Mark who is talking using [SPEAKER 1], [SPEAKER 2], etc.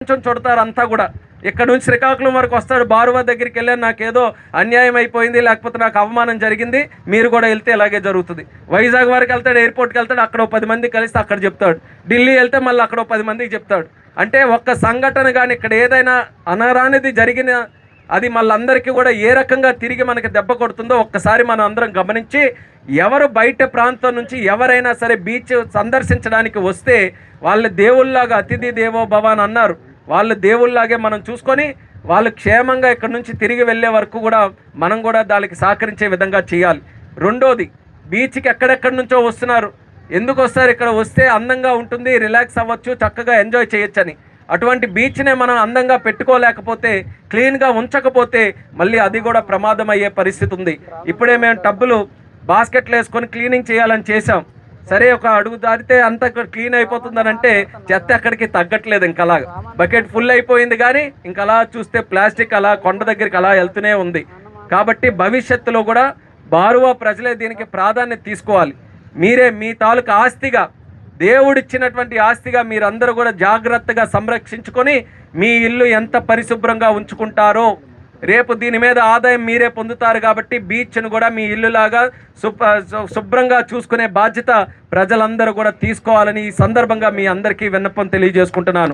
[SPEAKER 1] కొంచెం చుడతారు అంతా కూడా. ఇక్కడ నుంచి శ్రీకాకుళం వరకు వస్తాడు, బారువా దగ్గరికి వెళ్ళాను, నాకేదో అన్యాయం అయిపోయింది, లేకపోతే నాకు అవమానం జరిగింది, మీరు కూడా వెళ్తే ఇలాగే జరుగుతుంది. వైజాగ్ వరకు వెళ్తాడు, ఎయిర్పోర్ట్కి వెళ్తాడు, అక్కడ 10 మంది కలిస్తే అక్కడ చెప్తాడు. ఢిల్లీ వెళ్తే మళ్ళీ అక్కడ 10 మందికి చెప్తాడు. అంటే ఒక్క సంఘటన కానీ ఇక్కడ ఏదైనా అనరానిది జరిగిన అది మళ్ళందరికీ కూడా ఏ రకంగా తిరిగి మనకి దెబ్బ కొడుతుందో ఒక్కసారి మనం అందరం గమనించి, ఎవరు బయట ప్రాంతం నుంచి ఎవరైనా సరే బీచ్ సందర్శించడానికి వస్తే వాళ్ళ దేవుళ్ళలాగా అతిథి దేవో భవ అని అన్నారు, వాళ్ళ దేవుళ్ళలాగే మనం చూసుకొని వాళ్ళు క్షేమంగా ఇక్కడ నుంచి తిరిగి వెళ్ళే వరకు కూడా మనం కూడా దానికి సహకరించే విధంగా చేయాలి. రెండోది, బీచ్కి ఎక్కడెక్కడి నుంచో వస్తున్నారు, ఎందుకు వస్తారు? ఇక్కడ వస్తే అందంగా ఉంటుంది, రిలాక్స్ అవ్వచ్చు, చక్కగా ఎంజాయ్ చేయొచ్చని. అటువంటి బీచ్నే మనం అందంగా పెట్టుకోలేకపోతే, క్లీన్గా ఉంచకపోతే మళ్ళీ అది కూడా ప్రమాదం అయ్యే పరిస్థితి ఉంది. ఇప్పుడే మేము టబ్బులు బాస్కెట్లు వేసుకొని క్లీనింగ్ చేయాలని చేసాం. సరే, ఒక అడుగు దాటితే అంత క్లీన్ అయిపోతుందని అంటే చెత్త ఎక్కడికి తగ్గట్లేదు. ఇంకలా బకెట్ ఫుల్ అయిపోయింది, కానీ ఇంకలా చూస్తే ప్లాస్టిక్ అలా కొండ దగ్గరికి అలా వెళ్తూనే ఉంది. కాబట్టి భవిష్యత్తులో కూడా బారువా ప్రజలే దీనికి ప్రాధాన్యత తీసుకోవాలి. మీరే మీ తాలూకా ఆస్తిగా, దేవుడిచ్చినటువంటి ఆస్తిగా మీరందరూ కూడా జాగ్రత్తగా సంరక్షించుకొని మీ ఇల్లు ఎంత పరిశుభ్రంగా ఉంచుకుంటారో రేపు దీని మీద ఆదాయం మీరే పొందుతారు. కాబట్టి బీచ్ను కూడా మీ ఇల్లులాగా శుభ్రంగా చూసుకునే బాధ్యత ప్రజలందరూ కూడా తీసుకోవాలని ఈ సందర్భంగా మీ అందరికీ విన్నపం తెలియజేసుకుంటున్నాను.